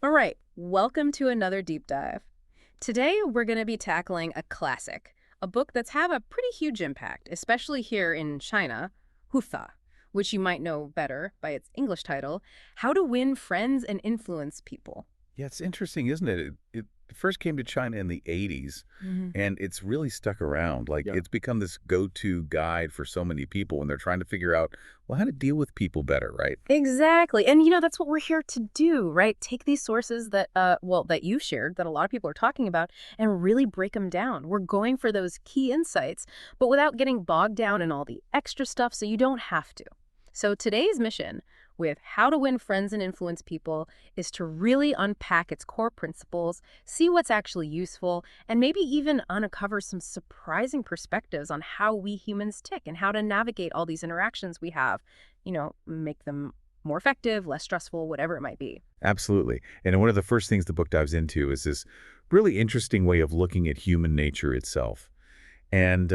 All right, welcome to another deep dive. Today, we're going to be tackling a classic, a book that's had a pretty huge impact, especially here in China, Hutha, which you might know better by its English title, How to Win Friends and Influence People. Yeah, it's interesting, isn't it? It first came to China in the 80s, Hmm. and it's really stuck around. Like, Yeah. it's become this go-to guide for so many people when they're trying to figure out, well, how to deal with people better, right? Exactly. And that's what we're here to do, right? Take these sources that that you shared that a lot of people are talking about and really break them down. We're going for those key insights, but without getting bogged down in all the extra stuff so you don't have to. So today's mission with How to Win Friends and Influence People is to really unpack its core principles, see what's actually useful, and maybe even uncover some surprising perspectives on how we humans tick and how to navigate all these interactions we have, make them more effective, less stressful, whatever it might be. Absolutely. And one of the first things the book dives into is this really interesting way of looking at human nature itself. And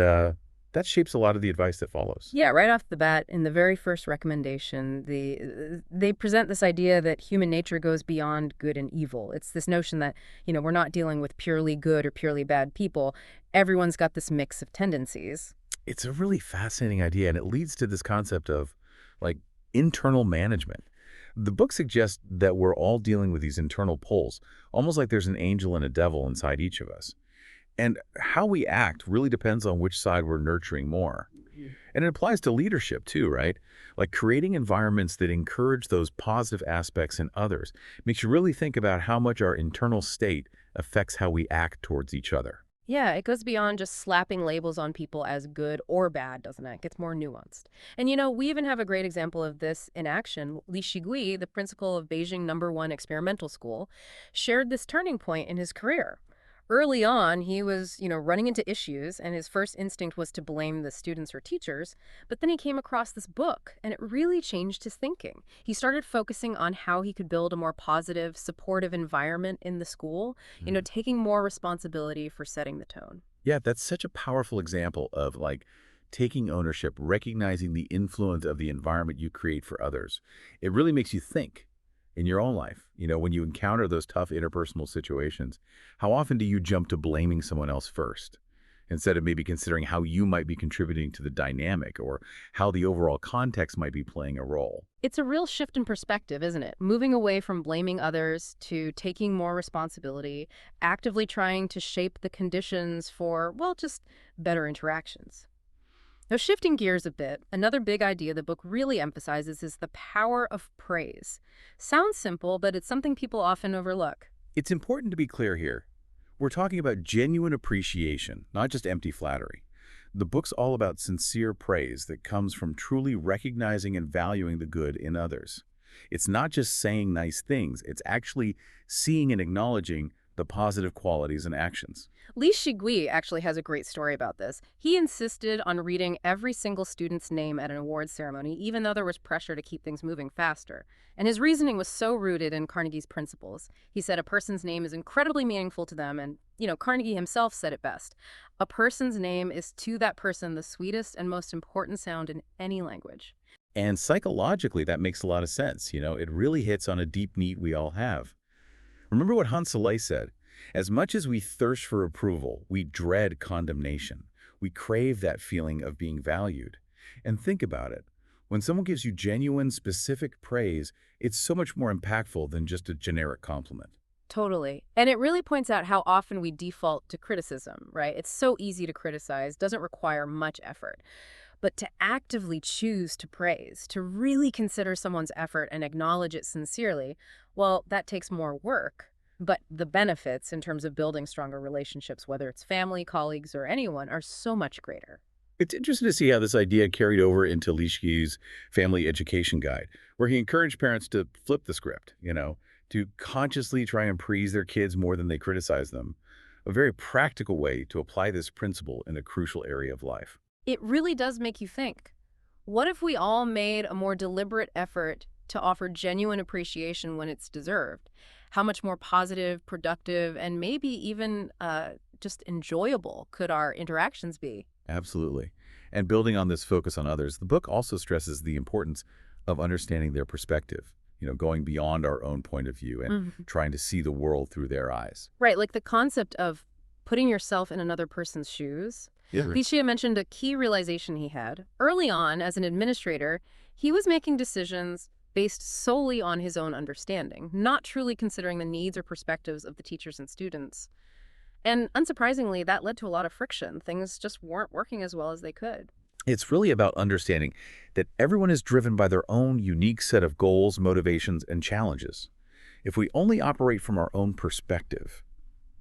that shapes a lot of the advice that follows. Yeah, right off the bat, in the very first recommendation, they present this idea that human nature goes beyond good and evil. It's this notion that, we're not dealing with purely good or purely bad people. Everyone's got this mix of tendencies. It's a really fascinating idea, and it leads to this concept of, like, internal management. The book suggests that we're all dealing with these internal pulls, almost like there's an angel and a devil inside each of us. And how we act really depends on which side we're nurturing more. Mhm. And it applies to leadership too, right? Like creating environments that encourage those positive aspects in others makes you really think about how much our internal state affects how we act towards each other. Yeah, it goes beyond just slapping labels on people as good or bad, doesn't it? It gets more nuanced. And we even have a great example of this in action. Li Shigui, the principal of Beijing #1 experimental school, shared this turning point in his career. Early on, he was, running into issues, and his first instinct was to blame the students or teachers. But then he came across this book, and it really changed his thinking. He started focusing on how he could build a more positive, supportive environment in the school, Mm. taking more responsibility for setting the tone. Yeah, that's such a powerful example of like taking ownership, recognizing the influence of the environment you create for others. It really makes you think in your own life, when you encounter those tough interpersonal situations, how often do you jump to blaming someone else first instead of maybe considering how you might be contributing to the dynamic or how the overall context might be playing a role? It's a real shift in perspective, isn't it? Moving away from blaming others to taking more responsibility, actively trying to shape the conditions for, well, just better interactions. Now, shifting gears a bit, another big idea the book really emphasizes is the power of praise. Sounds simple, but it's something people often overlook. It's important to be clear here. We're talking about genuine appreciation, not just empty flattery. The book's all about sincere praise that comes from truly recognizing and valuing the good in others. It's not just saying nice things, it's actually seeing and acknowledging the positive qualities and actions. Li Shigui actually has a great story about this. He insisted on reading every single student's name at an awards ceremony, even though there was pressure to keep things moving faster. And his reasoning was so rooted in Carnegie's principles. He said a person's name is incredibly meaningful to them, and, Carnegie himself said it best. A person's name is to that person the sweetest and most important sound in any language. And psychologically, that makes a lot of sense. It really hits on a deep need we all have. Remember what Hans Selye said, as much as we thirst for approval, we dread condemnation. We crave that feeling of being valued. And think about it. When someone gives you genuine, specific praise, it's so much more impactful than just a generic compliment. Totally. And it really points out how often we default to criticism, right? It's so easy to criticize, doesn't require much effort. But to actively choose to praise, to really consider someone's effort and acknowledge it sincerely, well, that takes more work. But the benefits in terms of building stronger relationships, whether it's family, colleagues, or anyone, are so much greater. It's interesting to see how this idea carried over into Leishke's family education guide, where he encouraged parents to flip the script, to consciously try and praise their kids more than they criticize them. A very practical way to apply this principle in a crucial area of life. It really does make you think. What if we all made a more deliberate effort to offer genuine appreciation when it's deserved? How much more positive, productive, and maybe even just enjoyable could our interactions be? Absolutely. And building on this focus on others, the book also stresses the importance of understanding their perspective. going beyond our own point of view and Mhm. trying to see the world through their eyes. Right, like the concept of putting yourself in another person's shoes. Yeah. Licia mentioned a key realization he had. Early on, as an administrator, he was making decisions based solely on his own understanding, not truly considering the needs or perspectives of the teachers and students. And unsurprisingly, that led to a lot of friction. Things just weren't working as well as they could. It's really about understanding that everyone is driven by their own unique set of goals, motivations, and challenges. If we only operate from our own perspective,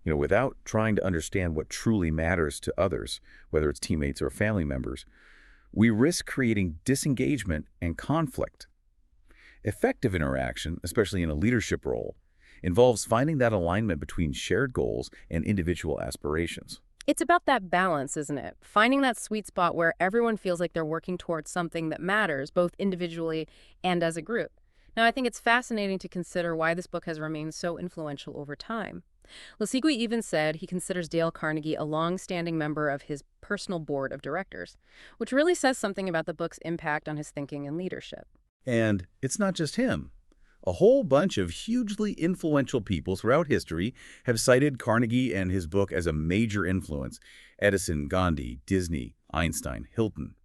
without trying to understand what truly matters to others, whether it's teammates or family members, we risk creating disengagement and conflict. Effective interaction, especially in a leadership role, involves finding that alignment between shared goals and individual aspirations. It's about that balance, isn't it? Finding that sweet spot where everyone feels like they're working towards something that matters, both individually and as a group. Now, I think it's fascinating to consider why this book has remained so influential over time. Lesegui even said he considers Dale Carnegie a long-standing member of his personal board of directors, which really says something about the book's impact on his thinking and leadership. And it's not just him. A whole bunch of hugely influential people throughout history have cited Carnegie and his book as a major influence. Edison, Gandhi, Disney, Einstein, Hilton.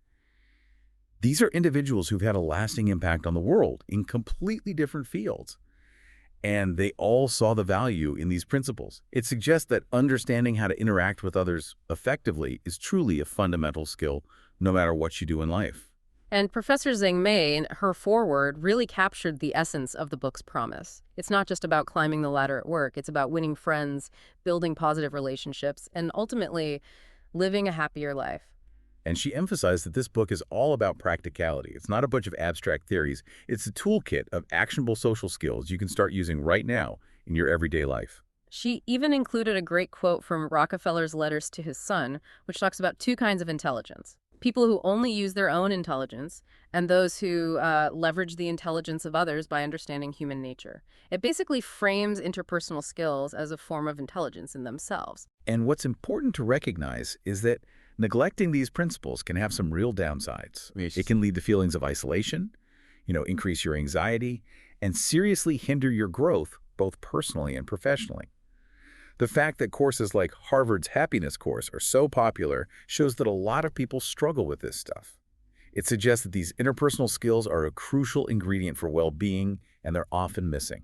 These are individuals who've had a lasting impact on the world in completely different fields. And they all saw the value in these principles. It suggests that understanding how to interact with others effectively is truly a fundamental skill, no matter what you do in life. And Professor Zheng Mei, in her foreword, really captured the essence of the book's promise. It's not just about climbing the ladder at work. It's about winning friends, building positive relationships, and ultimately living a happier life. And she emphasized that this book is all about practicality. It's not a bunch of abstract theories. It's a toolkit of actionable social skills you can start using right now in your everyday life. She even included a great quote from Rockefeller's letters to his son, which talks about two kinds of intelligence. People who only use their own intelligence, and those who leverage the intelligence of others by understanding human nature. It basically frames interpersonal skills as a form of intelligence in themselves. And what's important to recognize is that neglecting these principles can have some real downsides. Yes. It can lead to feelings of isolation, increase your anxiety, and seriously hinder your growth, both personally and professionally. The fact that courses like Harvard's happiness course are so popular shows that a lot of people struggle with this stuff. It suggests that these interpersonal skills are a crucial ingredient for well-being, and they're often missing.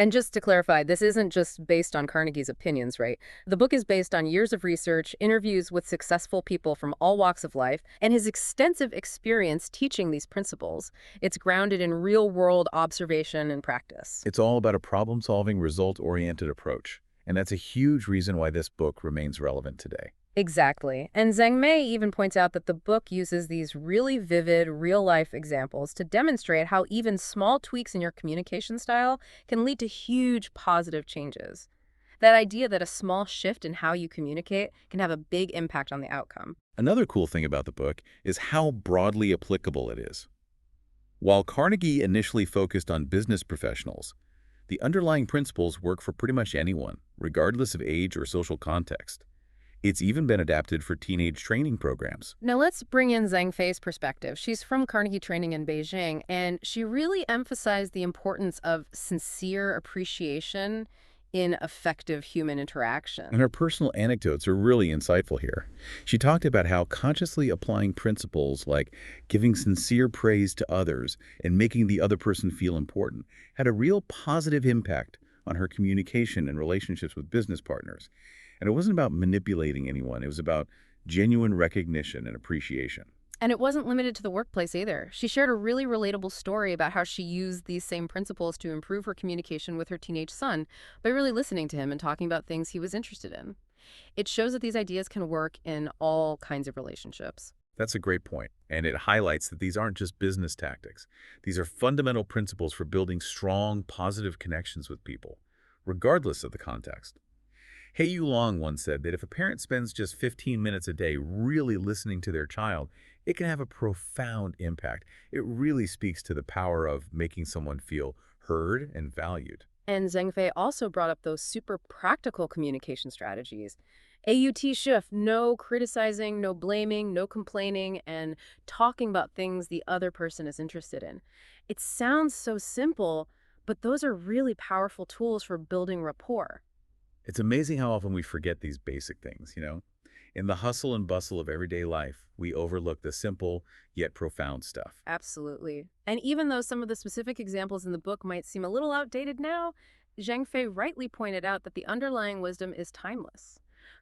And just to clarify, this isn't just based on Carnegie's opinions, right? The book is based on years of research, interviews with successful people from all walks of life, and his extensive experience teaching these principles. It's grounded in real-world observation and practice. It's all about a problem-solving, result-oriented approach. And that's a huge reason why this book remains relevant today. Exactly. And Zhang Mei even points out that the book uses these really vivid, real-life examples to demonstrate how even small tweaks in your communication style can lead to huge positive changes. That idea that a small shift in how you communicate can have a big impact on the outcome. Another cool thing about the book is how broadly applicable it is. While Carnegie initially focused on business professionals, the underlying principles work for pretty much anyone, regardless of age or social context. It's even been adapted for teenage training programs. Now let's bring in Zhang Fei's perspective. She's from Carnegie Training in Beijing, and she really emphasized the importance of sincere appreciation in effective human interaction. And her personal anecdotes are really insightful here. She talked about how consciously applying principles like giving sincere praise to others and making the other person feel important had a real positive impact on her communication and relationships with business partners. And it wasn't about manipulating anyone. It was about genuine recognition and appreciation. And it wasn't limited to the workplace either. She shared a really relatable story about how she used these same principles to improve her communication with her teenage son by really listening to him and talking about things he was interested in. It shows that these ideas can work in all kinds of relationships. That's a great point, and it highlights that these aren't just business tactics. These are fundamental principles for building strong, positive connections with people, regardless of the context. Yu Long once said that if a parent spends just 15 minutes a day really listening to their child, it can have a profound impact. It really speaks to the power of making someone feel heard and valued. And Zheng Fei also brought up those super practical communication strategies. AUT shift, no criticizing, no blaming, no complaining, and talking about things the other person is interested in. It sounds so simple, but those are really powerful tools for building rapport. It's amazing how often we forget these basic things, you know? In the hustle and bustle of everyday life, we overlook the simple yet profound stuff. Absolutely. And even though some of the specific examples in the book might seem a little outdated now, Zhang Fei rightly pointed out that the underlying wisdom is timeless.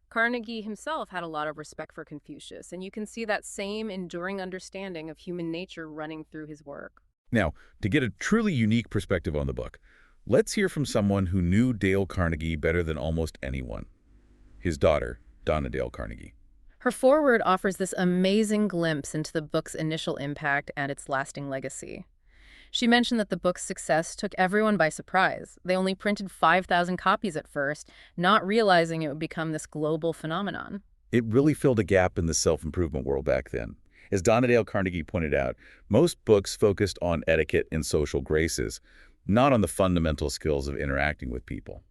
Carnegie himself had a lot of respect for Confucius, and you can see that same enduring understanding of human nature running through his work. Now, to get a truly unique perspective on the book, let's hear from someone who knew Dale Carnegie better than almost anyone. His daughter, Donna Dale Carnegie. Her foreword offers this amazing glimpse into the book's initial impact and its lasting legacy. She mentioned that the book's success took everyone by surprise. They only printed 5,000 copies at first, not realizing it would become this global phenomenon. It really filled a gap in the self-improvement world back then. As Donna Dale Carnegie pointed out, most books focused on etiquette and social graces, not on the fundamental skills of interacting with people.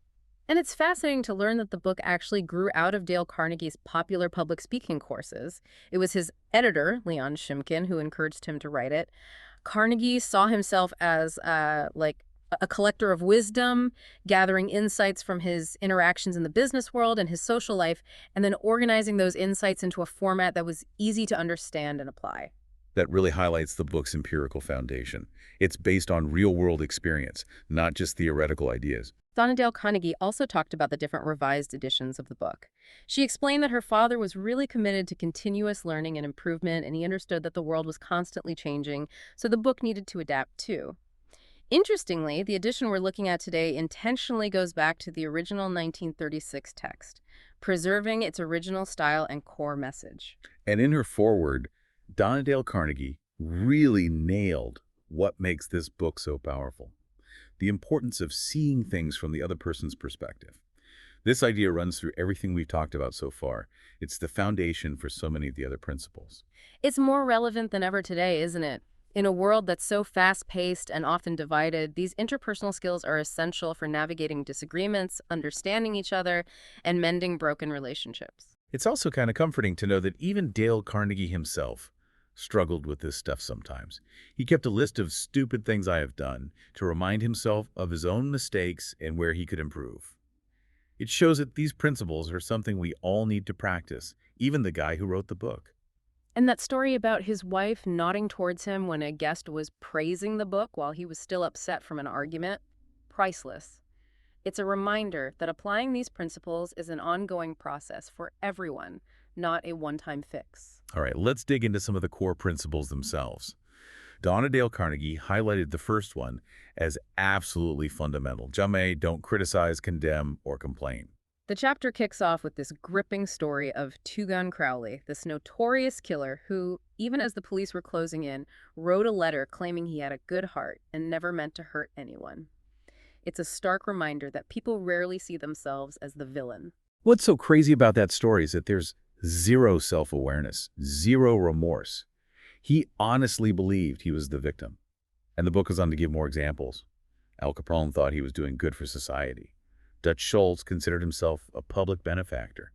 And it's fascinating to learn that the book actually grew out of Dale Carnegie's popular public speaking courses. It was his editor, Leon Shimkin, who encouraged him to write it. Carnegie saw himself as like a collector of wisdom, gathering insights from his interactions in the business world and his social life, and then organizing those insights into a format that was easy to understand and apply. That really highlights the book's empirical foundation. It's based on real-world experience, not just theoretical ideas. Donna Dale Carnegie also talked about the different revised editions of the book. She explained that her father was really committed to continuous learning and improvement, and he understood that the world was constantly changing, so the book needed to adapt too. Interestingly, the edition we're looking at today intentionally goes back to the original 1936 text, preserving its original style and core message. And in her foreword, Donna Dale Carnegie really nailed what makes this book so powerful: the importance of seeing things from the other person's perspective. This idea runs through everything we've talked about so far. It's the foundation for so many of the other principles. It's more relevant than ever today, isn't it? In a world that's so fast-paced and often divided, these interpersonal skills are essential for navigating disagreements, understanding each other, and mending broken relationships. It's also kind of comforting to know that even Dale Carnegie himself struggled with this stuff sometimes. He kept a list of stupid things I have done to remind himself of his own mistakes and where he could improve. It shows that these principles are something we all need to practice, even the guy who wrote the book. And that story about his wife nodding towards him when a guest was praising the book while he was still upset from an argument, priceless. It's a reminder that applying these principles is an ongoing process for everyone, not a one-time fix. All right, let's dig into some of the core principles themselves. Donna Dale Carnegie highlighted the first one as absolutely fundamental. Jamais, don't criticize, condemn, or complain. The chapter kicks off with this gripping story of Two Gun Crowley, this notorious killer who, even as the police were closing in, wrote a letter claiming he had a good heart and never meant to hurt anyone. It's a stark reminder that people rarely see themselves as the villain. What's so crazy about that story is that there's zero self-awareness, zero remorse. He honestly believed he was the victim. And the book goes on to give more examples. Al Capone thought he was doing good for society. Dutch Schultz considered himself a public benefactor.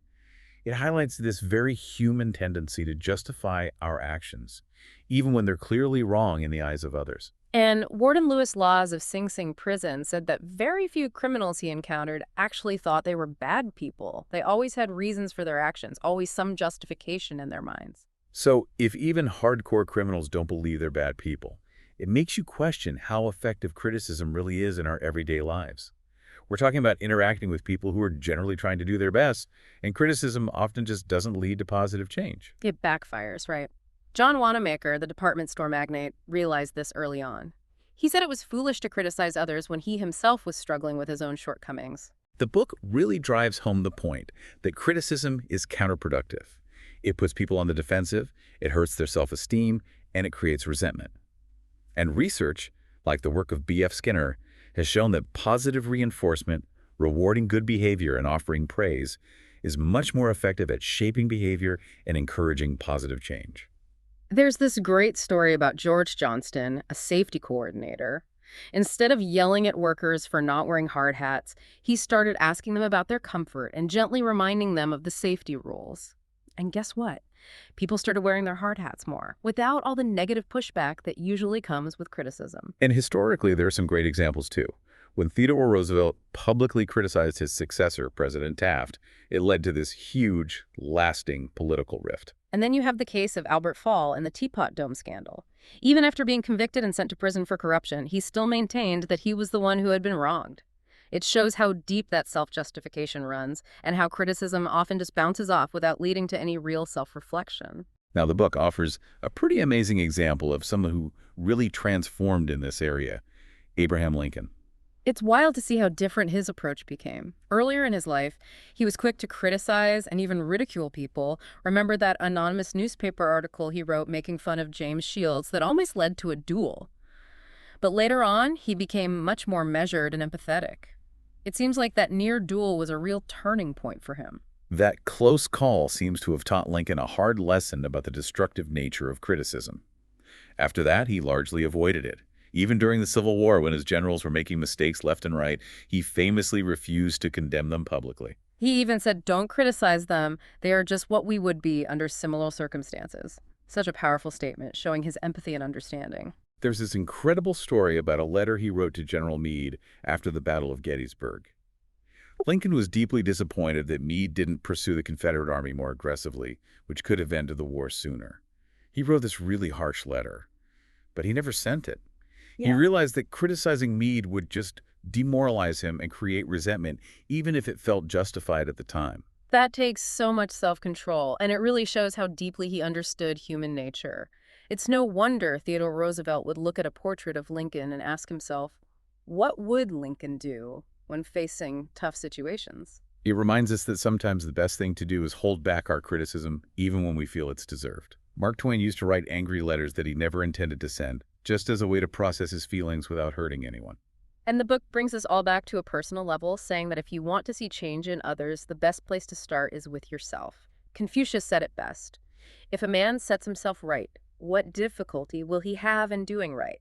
It highlights this very human tendency to justify our actions, even when they're clearly wrong in the eyes of others. And Warden Lewis Laws of Sing Sing Prison said that very few criminals he encountered actually thought they were bad people. They always had reasons for their actions, always some justification in their minds. So if even hardcore criminals don't believe they're bad people, it makes you question how effective criticism really is in our everyday lives. We're talking about interacting with people who are generally trying to do their best, and criticism often just doesn't lead to positive change. It backfires, right? John Wanamaker, the department store magnate, realized this early on. He said it was foolish to criticize others when he himself was struggling with his own shortcomings. The book really drives home the point that criticism is counterproductive. It puts people on the defensive, it hurts their self-esteem, and it creates resentment. And research, like the work of B.F. Skinner, has shown that positive reinforcement, rewarding good behavior and offering praise, is much more effective at shaping behavior and encouraging positive change. There's this great story about George Johnston, a safety coordinator. Instead of yelling at workers for not wearing hard hats, he started asking them about their comfort and gently reminding them of the safety rules. And guess what? People started wearing their hard hats more, without all the negative pushback that usually comes with criticism. And historically, there are some great examples too. When Theodore Roosevelt publicly criticized his successor, President Taft, it led to this huge, lasting political rift. And then you have the case of Albert Fall and the Teapot Dome scandal. Even after being convicted and sent to prison for corruption, he still maintained that he was the one who had been wronged. It shows how deep that self-justification runs and how criticism often just bounces off without leading to any real self-reflection. Now, the book offers a pretty amazing example of someone who really transformed in this area, Abraham Lincoln. It's wild to see how different his approach became. Earlier in his life, he was quick to criticize and even ridicule people. Remember that anonymous newspaper article he wrote making fun of James Shields that almost led to a duel? But later on, he became much more measured and empathetic. It seems like that near duel was a real turning point for him. That close call seems to have taught Lincoln a hard lesson about the destructive nature of criticism. After that, he largely avoided it. Even during the Civil War, when his generals were making mistakes left and right, he famously refused to condemn them publicly. He even said, "Don't criticize them. They are just what we would be under similar circumstances." Such a powerful statement, showing his empathy and understanding. There's this incredible story about a letter he wrote to General Meade after the Battle of Gettysburg. Lincoln was deeply disappointed that Meade didn't pursue the Confederate Army more aggressively, which could have ended the war sooner. He wrote this really harsh letter, but he never sent it. He realized that criticizing Meade would just demoralize him and create resentment, even if it felt justified at the time. That takes so much self-control, and it really shows how deeply he understood human nature. It's no wonder Theodore Roosevelt would look at a portrait of Lincoln and ask himself, what would Lincoln do when facing tough situations? It reminds us that sometimes the best thing to do is hold back our criticism, even when we feel it's deserved. Mark Twain used to write angry letters that he never intended to send, just as a way to process his feelings without hurting anyone. And the book brings us all back to a personal level, saying that if you want to see change in others, the best place to start is with yourself. Confucius said it best. If a man sets himself right, what difficulty will he have in doing right?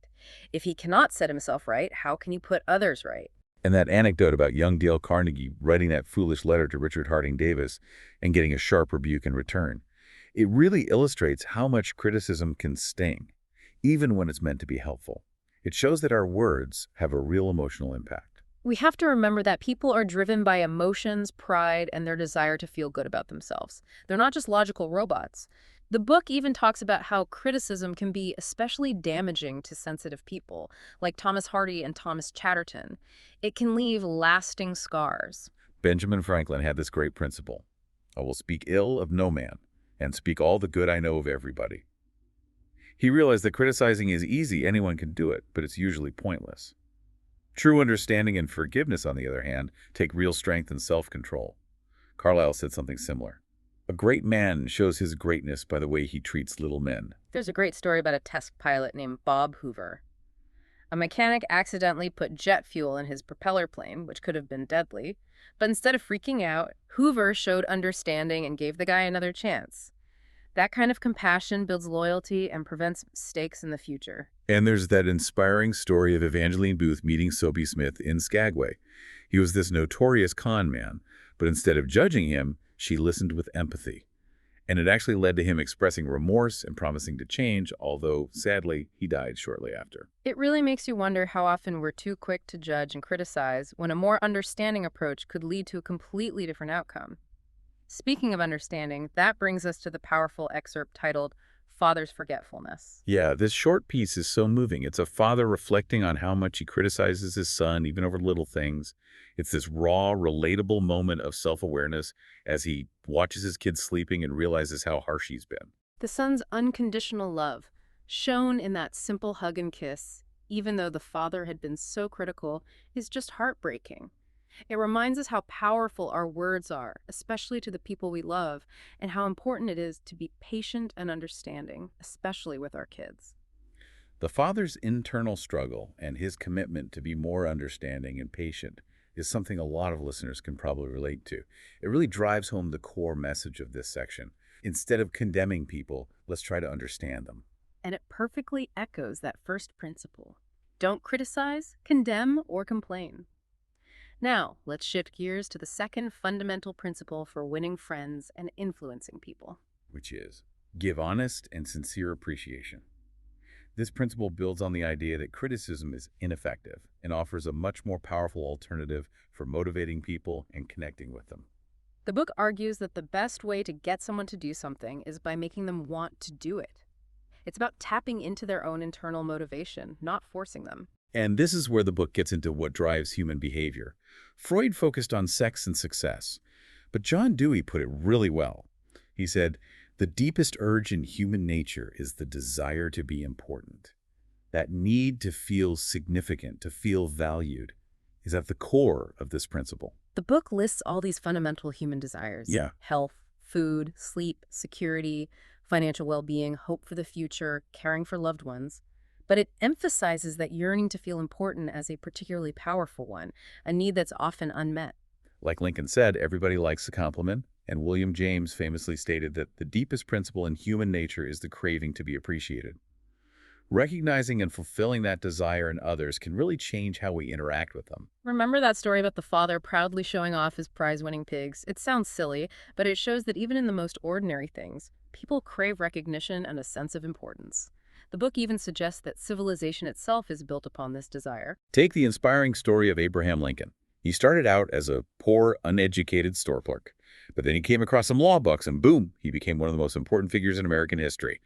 If he cannot set himself right, how can you put others right? And that anecdote about young Dale Carnegie writing that foolish letter to Richard Harding Davis and getting a sharp rebuke in return, it really illustrates how much criticism can sting, even when it's meant to be helpful. It shows that our words have a real emotional impact. We have to remember that people are driven by emotions, pride, and their desire to feel good about themselves. They're not just logical robots. The book even talks about how criticism can be especially damaging to sensitive people, like Thomas Hardy and Thomas Chatterton. It can leave lasting scars. Benjamin Franklin had this great principle: I will speak ill of no man, and speak all the good I know of everybody. He realized that criticizing is easy, anyone can do it, but it's usually pointless. True understanding and forgiveness, on the other hand, take real strength and self-control. Carlyle said something similar. A great man shows his greatness by the way he treats little men. There's a great story about a test pilot named Bob Hoover. A mechanic accidentally put jet fuel in his propeller plane, which could have been deadly, but instead of freaking out, Hoover showed understanding and gave the guy another chance. That kind of compassion builds loyalty and prevents mistakes in the future. And there's that inspiring story of Evangeline Booth meeting Soapy Smith in Skagway. He was this notorious con man, but instead of judging him, she listened with empathy. And it actually led to him expressing remorse and promising to change, although, sadly, he died shortly after. It really makes you wonder how often we're too quick to judge and criticize when a more understanding approach could lead to a completely different outcome. Speaking of understanding, that brings us to the powerful excerpt titled Father's Forgetfulness. Yeah, this short piece is so moving. It's a father reflecting on how much he criticizes his son, even over little things. It's this raw, relatable moment of self-awareness as he watches his kid sleeping and realizes how harsh he's been. The son's unconditional love, shown in that simple hug and kiss, even though the father had been so critical, is just heartbreaking. It reminds us how powerful our words are, especially to the people we love, and how important it is to be patient and understanding, especially with our kids. The father's internal struggle and his commitment to be more understanding and patient is something a lot of listeners can probably relate to. It really drives home the core message of this section. Instead of condemning people, let's try to understand them. And it perfectly echoes that first principle. Don't criticize, condemn, or complain. Now, let's shift gears to the second fundamental principle for winning friends and influencing people. Which is, give honest and sincere appreciation. This principle builds on the idea that criticism is ineffective and offers a much more powerful alternative for motivating people and connecting with them. The book argues that the best way to get someone to do something is by making them want to do it. It's about tapping into their own internal motivation, not forcing them. And this is where the book gets into what drives human behavior. Freud focused on sex and success, but John Dewey put it really well. He said, "The deepest urge in human nature is the desire to be important. That need to feel significant, to feel valued, is at the core of this principle." The book lists all these fundamental human desires. Yeah. Health, food, sleep, security, financial well-being, hope for the future, caring for loved ones. But it emphasizes that yearning to feel important as a particularly powerful one, a need that's often unmet. Like Lincoln said, everybody likes a compliment, and William James famously stated that the deepest principle in human nature is the craving to be appreciated. Recognizing and fulfilling that desire in others can really change how we interact with them. Remember that story about the father proudly showing off his prize-winning pigs? It sounds silly, but it shows that even in the most ordinary things, people crave recognition and a sense of importance. The book even suggests that civilization itself is built upon this desire. Take the inspiring story of Abraham Lincoln. He started out as a poor, uneducated store clerk, but then he came across some law books and boom, he became one of the most important figures in American history.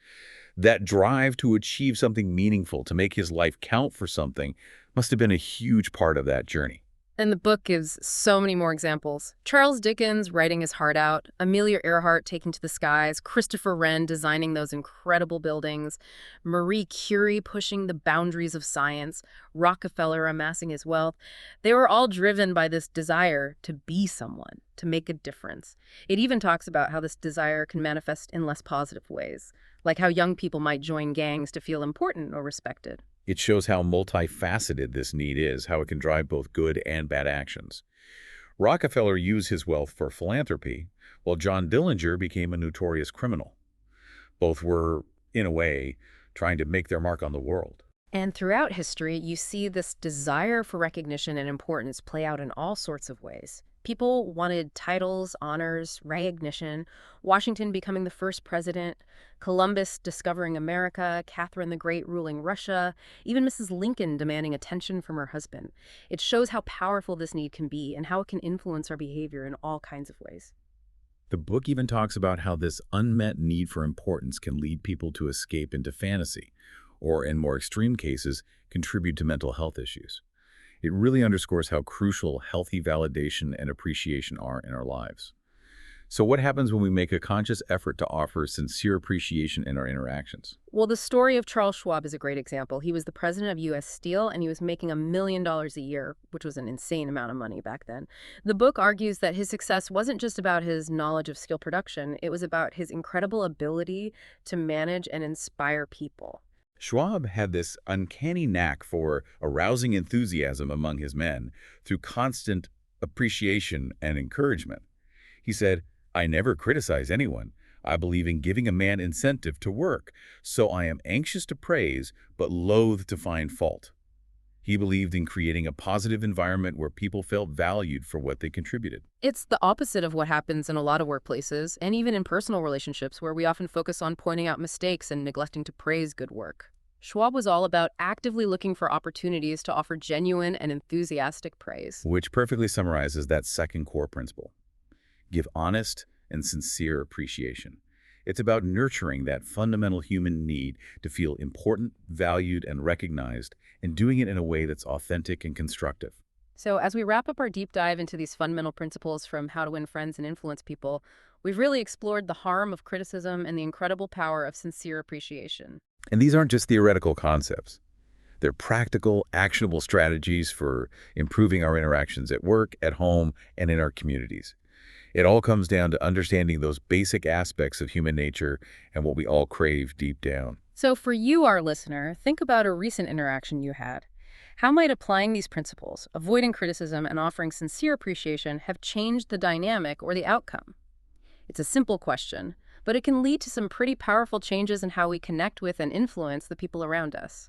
That drive to achieve something meaningful, to make his life count for something, must have been a huge part of that journey. And the book gives so many more examples. Charles Dickens writing his heart out, Amelia Earhart taking to the skies, Christopher Wren designing those incredible buildings, Marie Curie pushing the boundaries of science, Rockefeller amassing his wealth. They were all driven by this desire to be someone, to make a difference. It even talks about how this desire can manifest in less positive ways, like how young people might join gangs to feel important or respected. It shows how multifaceted this need is, how it can drive both good and bad actions. Rockefeller used his wealth for philanthropy, while John Dillinger became a notorious criminal. Both were, in a way, trying to make their mark on the world. And throughout history, you see this desire for recognition and importance play out in all sorts of ways. People wanted titles, honors, recognition, Washington becoming the first president, Columbus discovering America, Catherine the Great ruling Russia, even Mrs. Lincoln demanding attention from her husband. It shows how powerful this need can be and how it can influence our behavior in all kinds of ways. The book even talks about how this unmet need for importance can lead people to escape into fantasy, or in more extreme cases, contribute to mental health issues. It really underscores how crucial healthy validation and appreciation are in our lives. So what happens when we make a conscious effort to offer sincere appreciation in our interactions? Well, the story of Charles Schwab is a great example. He was the president of U.S. Steel, and he was making $1 million a year, which was an insane amount of money back then. The book argues that his success wasn't just about his knowledge of steel production, it was about his incredible ability to manage and inspire people. Schwab had this uncanny knack for arousing enthusiasm among his men through constant appreciation and encouragement. He said, "I never criticize anyone. I believe in giving a man incentive to work, so I am anxious to praise, but loath to find fault." He believed in creating a positive environment where people felt valued for what they contributed. It's the opposite of what happens in a lot of workplaces, and even in personal relationships, where we often focus on pointing out mistakes and neglecting to praise good work. Schwab was all about actively looking for opportunities to offer genuine and enthusiastic praise. Which perfectly summarizes that second core principle. Give honest and sincere appreciation. It's about nurturing that fundamental human need to feel important, valued, and recognized, and doing it in a way that's authentic and constructive. So as we wrap up our deep dive into these fundamental principles from How to Win Friends and Influence People, we've really explored the harm of criticism and the incredible power of sincere appreciation. And these aren't just theoretical concepts. They're practical, actionable strategies for improving our interactions at work, at home, and in our communities. It all comes down to understanding those basic aspects of human nature and what we all crave deep down. So for you, our listener, think about a recent interaction you had. How might applying these principles, avoiding criticism and offering sincere appreciation, have changed the dynamic or the outcome? It's a simple question, but it can lead to some pretty powerful changes in how we connect with and influence the people around us.